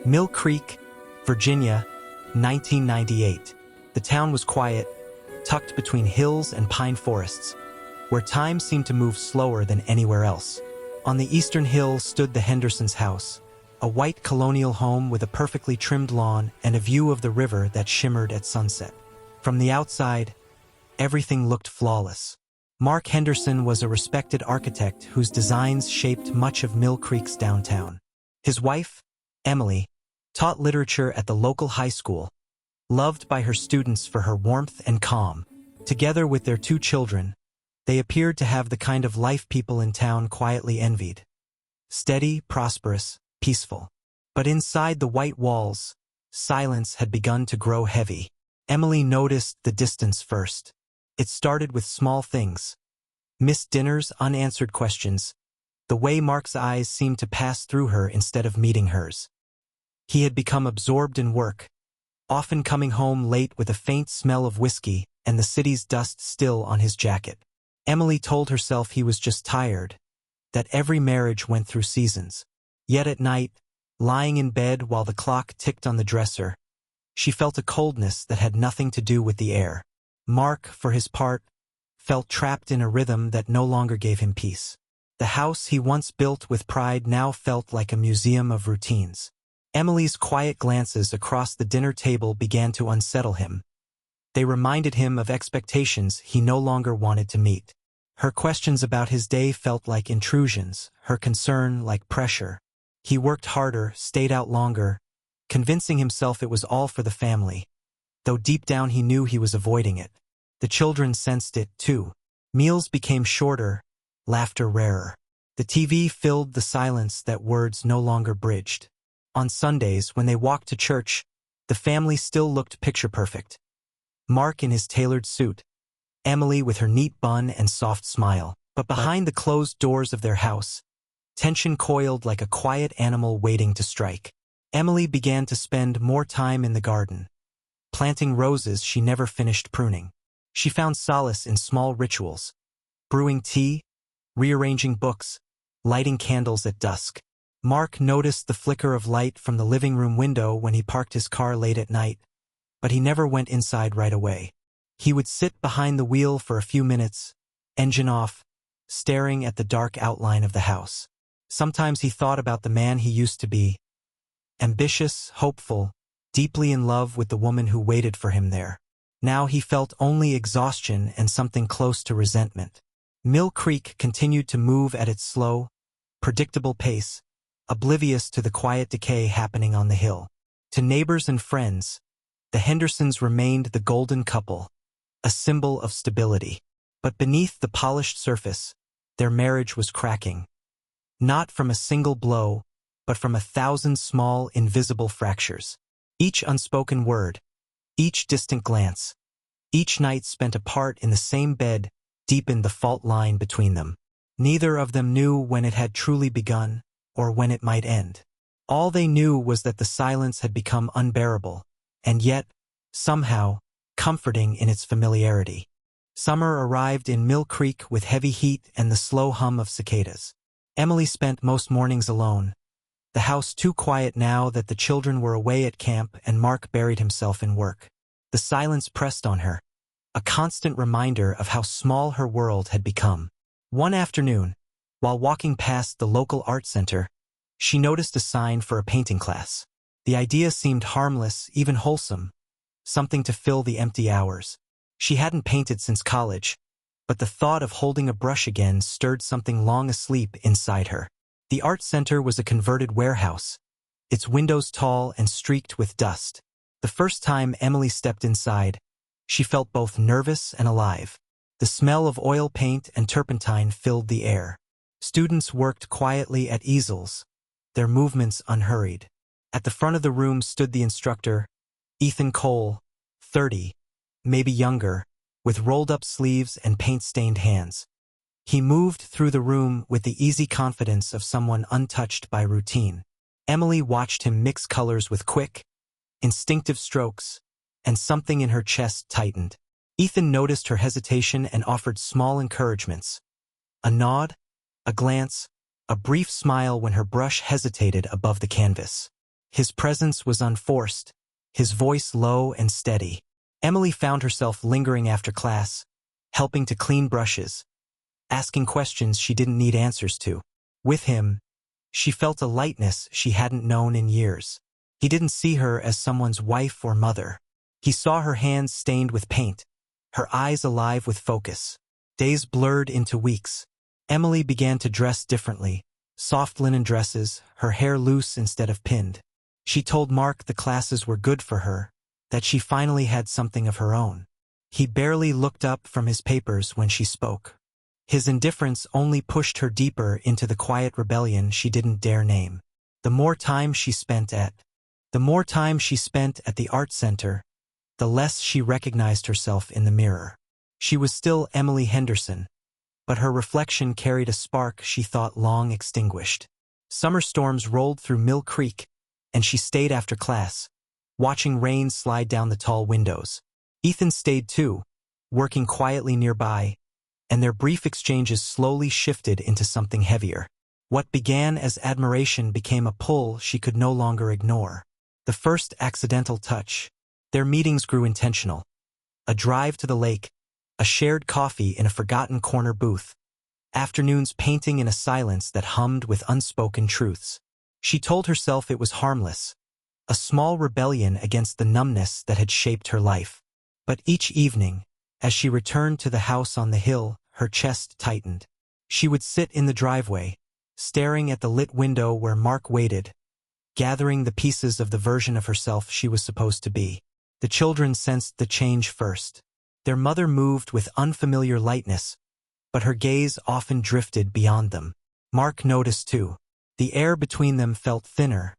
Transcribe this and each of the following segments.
Mill Creek, Virginia, 1998. The town was quiet, tucked between hills and pine forests, where time seemed to move slower than anywhere else. On the eastern hill stood the Hendersons' house, a white colonial home with a perfectly trimmed lawn and a view of the river that shimmered at sunset. From the outside, everything looked flawless. Mark Henderson was a respected architect whose designs shaped much of Mill Creek's downtown. His wife, Emily, taught literature at the local high school, loved by her students for her warmth and calm. Together with their 2 children, they appeared to have the kind of life people in town quietly envied. Steady, prosperous, peaceful. But inside the white walls, silence had begun to grow heavy. Emily noticed the distance first. It started with small things. Missed dinners, unanswered questions, the way Mark's eyes seemed to pass through her instead of meeting hers. He had become absorbed in work, often coming home late with a faint smell of whiskey and the city's dust still on his jacket. Emily told herself he was just tired, that every marriage went through seasons. Yet at night, lying in bed while the clock ticked on the dresser, she felt a coldness that had nothing to do with the air. Mark, for his part, felt trapped in a rhythm that no longer gave him peace. The house he once built with pride now felt like a museum of routines. Emily's quiet glances across the dinner table began to unsettle him. They reminded him of expectations he no longer wanted to meet. Her questions about his day felt like intrusions, her concern like pressure. He worked harder, stayed out longer, convincing himself it was all for the family, though deep down he knew he was avoiding it. The children sensed it, too. Meals became shorter, laughter rarer. The TV filled the silence that words no longer bridged. On Sundays, when they walked to church, the family still looked picture-perfect. Mark in his tailored suit, Emily with her neat bun and soft smile. But behind the closed doors of their house, tension coiled like a quiet animal waiting to strike. Emily began to spend more time in the garden, planting roses she never finished pruning. She found solace in small rituals, brewing tea, rearranging books, lighting candles at dusk. Mark noticed the flicker of light from the living room window when he parked his car late at night, but he never went inside right away. He would sit behind the wheel for a few minutes, engine off, staring at the dark outline of the house. Sometimes he thought about the man he used to be, ambitious, hopeful, deeply in love with the woman who waited for him there. Now he felt only exhaustion and something close to resentment. Mill Creek continued to move at its slow, predictable pace, oblivious to the quiet decay happening on the hill. To neighbors and friends, the Hendersons remained the golden couple, a symbol of stability. But beneath the polished surface, their marriage was cracking. Not from a single blow, but from 1,000 small, invisible fractures. Each unspoken word, each distant glance, each night spent apart in the same bed deepened the fault line between them. Neither of them knew when it had truly begun, or when it might end. All they knew was that the silence had become unbearable, and yet, somehow, comforting in its familiarity. Summer arrived in Mill Creek with heavy heat and the slow hum of cicadas. Emily spent most mornings alone, the house too quiet now that the children were away at camp and Mark buried himself in work. The silence pressed on her, a constant reminder of how small her world had become. One afternoon, while walking past the local art center, she noticed a sign for a painting class. The idea seemed harmless, even wholesome, something to fill the empty hours. She hadn't painted since college, but the thought of holding a brush again stirred something long asleep inside her. The art center was a converted warehouse, its windows tall and streaked with dust. The first time Emily stepped inside, she felt both nervous and alive. The smell of oil paint and turpentine filled the air. Students worked quietly at easels, their movements unhurried. At the front of the room stood the instructor, Ethan Cole, 30, maybe younger, with rolled-up sleeves and paint-stained hands. He moved through the room with the easy confidence of someone untouched by routine. Emily watched him mix colors with quick, instinctive strokes, and something in her chest tightened. Ethan noticed her hesitation and offered small encouragements. A nod, a glance, a brief smile when her brush hesitated above the canvas. His presence was unforced, his voice low and steady. Emily found herself lingering after class, helping to clean brushes, asking questions she didn't need answers to. With him, she felt a lightness she hadn't known in years. He didn't see her as someone's wife or mother. He saw her hands stained with paint, her eyes alive with focus. Days blurred into weeks. Emily began to dress differently, soft linen dresses, her hair loose instead of pinned. She told Mark the classes were good for her, that she finally had something of her own. He barely looked up from his papers when she spoke. His indifference only pushed her deeper into the quiet rebellion she didn't dare name. The more time she spent at the art center, the less she recognized herself in the mirror. She was still Emily Henderson, but her reflection carried a spark she thought long extinguished. Summer storms rolled through Mill Creek, and she stayed after class, watching rain slide down the tall windows. Ethan stayed too, working quietly nearby, and their brief exchanges slowly shifted into something heavier. What began as admiration became a pull she could no longer ignore. The first accidental touch. Their meetings grew intentional. A drive to the lake, a shared coffee in a forgotten corner booth, afternoons painting in a silence that hummed with unspoken truths. She told herself it was harmless, a small rebellion against the numbness that had shaped her life. But each evening, as she returned to the house on the hill, her chest tightened. She would sit in the driveway, staring at the lit window where Mark waited, gathering the pieces of the version of herself she was supposed to be. The children sensed the change first. Their mother moved with unfamiliar lightness, but her gaze often drifted beyond them. Mark noticed too. The air between them felt thinner,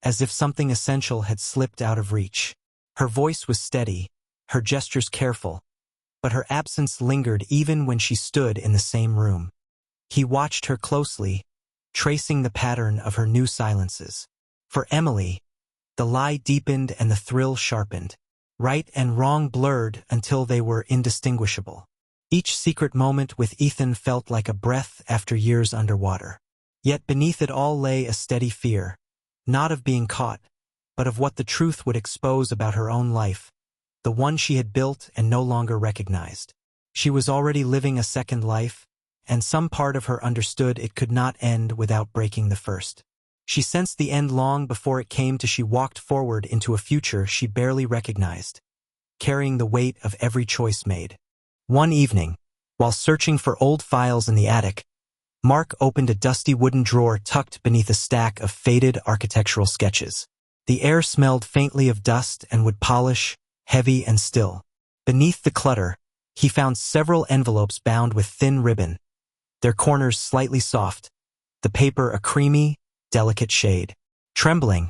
as if something essential had slipped out of reach. Her voice was steady, her gestures careful, but her absence lingered even when she stood in the same room. He watched her closely, tracing the pattern of her new silences. For Emily, the lie deepened and the thrill sharpened. Right and wrong blurred until they were indistinguishable. Each secret moment with Ethan felt like a breath after years underwater. Yet beneath it all lay a steady fear, not of being caught, but of what the truth would expose about her own life, the one she had built and no longer recognized. She was already living a second life, and some part of her understood it could not end without breaking the first. She sensed the end long before it came till she walked forward into a future she barely recognized, carrying the weight of every choice made. One evening, while searching for old files in the attic, Mark opened a dusty wooden drawer tucked beneath a stack of faded architectural sketches. The air smelled faintly of dust and wood polish, heavy and still. Beneath the clutter, he found several envelopes bound with thin ribbon, their corners slightly soft, the paper a creamy, delicate shade. Trembling,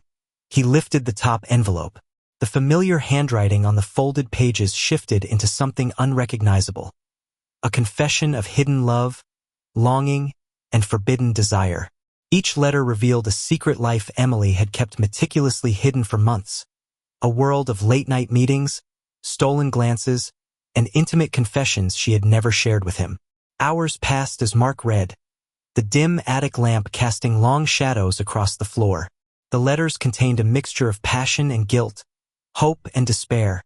he lifted the top envelope. The familiar handwriting on the folded pages shifted into something unrecognizable. A confession of hidden love, longing, and forbidden desire. Each letter revealed a secret life Emily had kept meticulously hidden for months. A world of late-night meetings, stolen glances, and intimate confessions she had never shared with him. Hours passed as Mark read, the dim attic lamp casting long shadows across the floor. The letters contained a mixture of passion and guilt, hope and despair,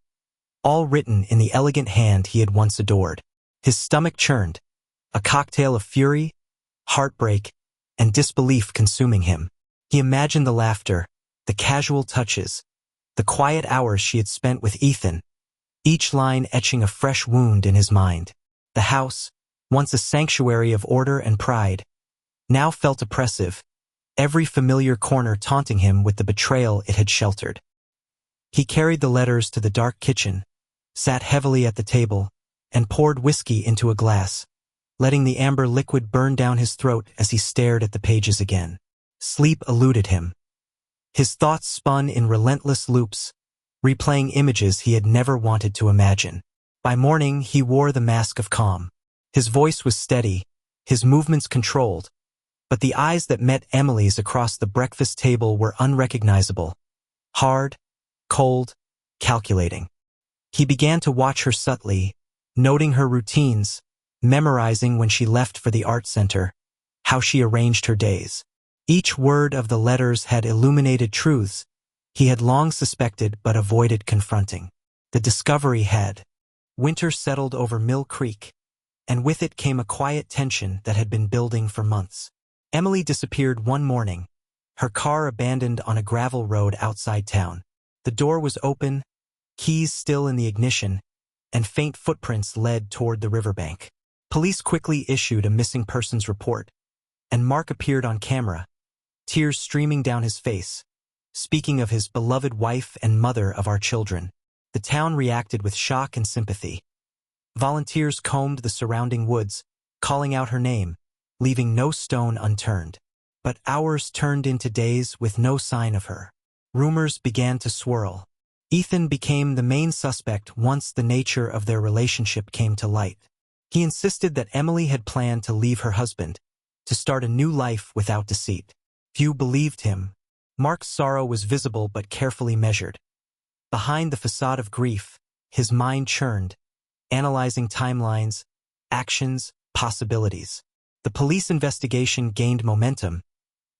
all written in the elegant hand he had once adored. His stomach churned, a cocktail of fury, heartbreak, and disbelief consuming him. He imagined the laughter, the casual touches, the quiet hours she had spent with Ethan, each line etching a fresh wound in his mind. The house, once a sanctuary of order and pride, now felt oppressive, every familiar corner taunting him with the betrayal it had sheltered. He carried the letters to the dark kitchen, sat heavily at the table, and poured whiskey into a glass, letting the amber liquid burn down his throat as he stared at the pages again. Sleep eluded him. His thoughts spun in relentless loops, replaying images he had never wanted to imagine. By morning, he wore the mask of calm. His voice was steady, his movements controlled, but the eyes that met Emily's across the breakfast table were unrecognizable, hard, cold, calculating. He began to watch her subtly, noting her routines, memorizing when she left for the art center, how she arranged her days. Each word of the letters had illuminated truths he had long suspected but avoided confronting. The discovery had. Winter settled over Mill Creek, and with it came a quiet tension that had been building for months. Emily disappeared one morning, her car abandoned on a gravel road outside town. The door was open, keys still in the ignition, and faint footprints led toward the riverbank. Police quickly issued a missing persons report, and Mark appeared on camera, tears streaming down his face, speaking of his beloved wife and mother of our children. The town reacted with shock and sympathy. Volunteers combed the surrounding woods, calling out her name, leaving no stone unturned. But hours turned into days with no sign of her. Rumors began to swirl. Ethan became the main suspect once the nature of their relationship came to light. He insisted that Emily had planned to leave her husband, to start a new life without deceit. Few believed him. Mark's sorrow was visible but carefully measured. Behind the facade of grief, his mind churned, analyzing timelines, actions, possibilities. The police investigation gained momentum,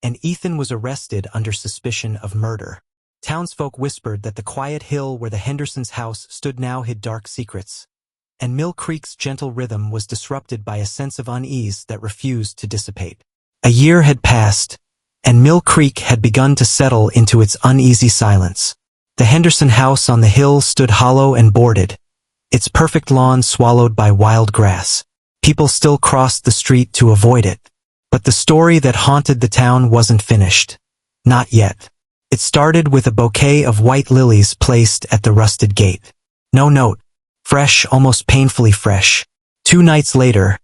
and Ethan was arrested under suspicion of murder. Townsfolk whispered that the quiet hill where the Hendersons' house stood now hid dark secrets, and Mill Creek's gentle rhythm was disrupted by a sense of unease that refused to dissipate. A year had passed, and Mill Creek had begun to settle into its uneasy silence. The Henderson house on the hill stood hollow and boarded, its perfect lawn swallowed by wild grass. People still crossed the street to avoid it. But the story that haunted the town wasn't finished. Not yet. It started with a bouquet of white lilies placed at the rusted gate. No note. Fresh, almost painfully fresh. 2 nights later,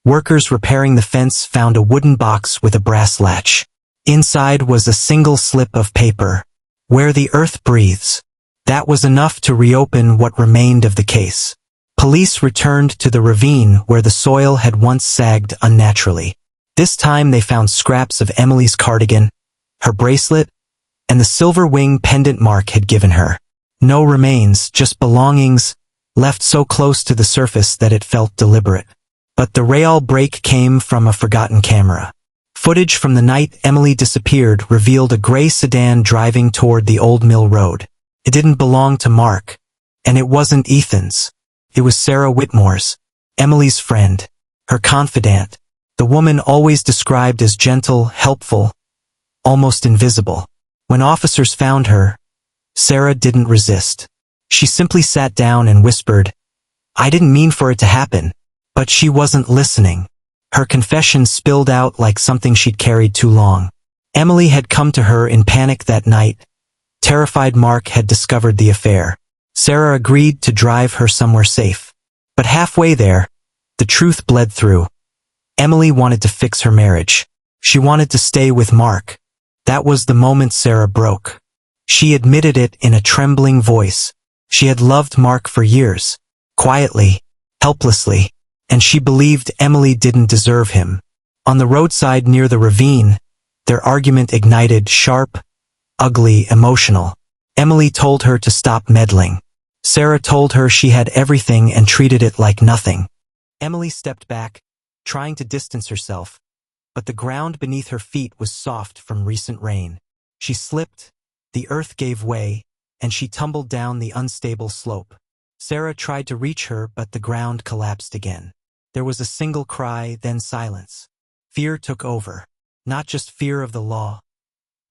workers repairing the fence found a wooden box with a brass latch. Inside was a single slip of paper. Where the earth breathes. That was enough to reopen what remained of the case. Police returned to the ravine where the soil had once sagged unnaturally. This time they found scraps of Emily's cardigan, her bracelet, and the silver wing pendant Mark had given her. No remains, just belongings, left so close to the surface that it felt deliberate. But the real break came from a forgotten camera. Footage from the night Emily disappeared revealed a gray sedan driving toward the old mill road. It didn't belong to Mark, and it wasn't Ethan's. It was Sarah Whitmore's, Emily's friend, her confidant, the woman always described as gentle, helpful, almost invisible. When officers found her, Sarah didn't resist. She simply sat down and whispered, "I didn't mean for it to happen." But she wasn't listening. Her confession spilled out like something she'd carried too long. Emily had come to her in panic that night, terrified Mark had discovered the affair. Sarah agreed to drive her somewhere safe. But halfway there, the truth bled through. Emily wanted to fix her marriage. She wanted to stay with Mark. That was the moment Sarah broke. She admitted it in a trembling voice. She had loved Mark for years, quietly, helplessly, and she believed Emily didn't deserve him. On the roadside near the ravine, their argument ignited, sharp, ugly, emotional. Emily told her to stop meddling. Sarah told her she had everything and treated it like nothing. Emily stepped back, trying to distance herself, but the ground beneath her feet was soft from recent rain. She slipped, the earth gave way, and she tumbled down the unstable slope. Sarah tried to reach her, but the ground collapsed again. There was a single cry, then silence. Fear took over. Not just fear of the law,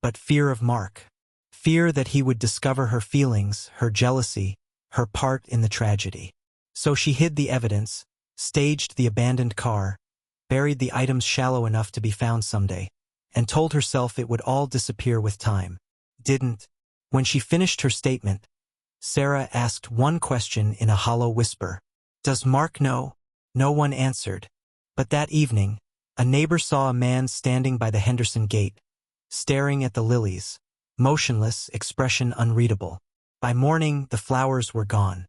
but fear of Mark. Fear that he would discover her feelings, her jealousy, her part in the tragedy. So she hid the evidence, staged the abandoned car, buried the items shallow enough to be found someday, and told herself it would all disappear with time. Didn't. When she finished her statement, Sarah asked one question in a hollow whisper. "Does Mark know?" No one answered. But that evening, a neighbor saw a man standing by the Henderson gate, staring at the lilies, motionless, expression unreadable. By morning, the flowers were gone.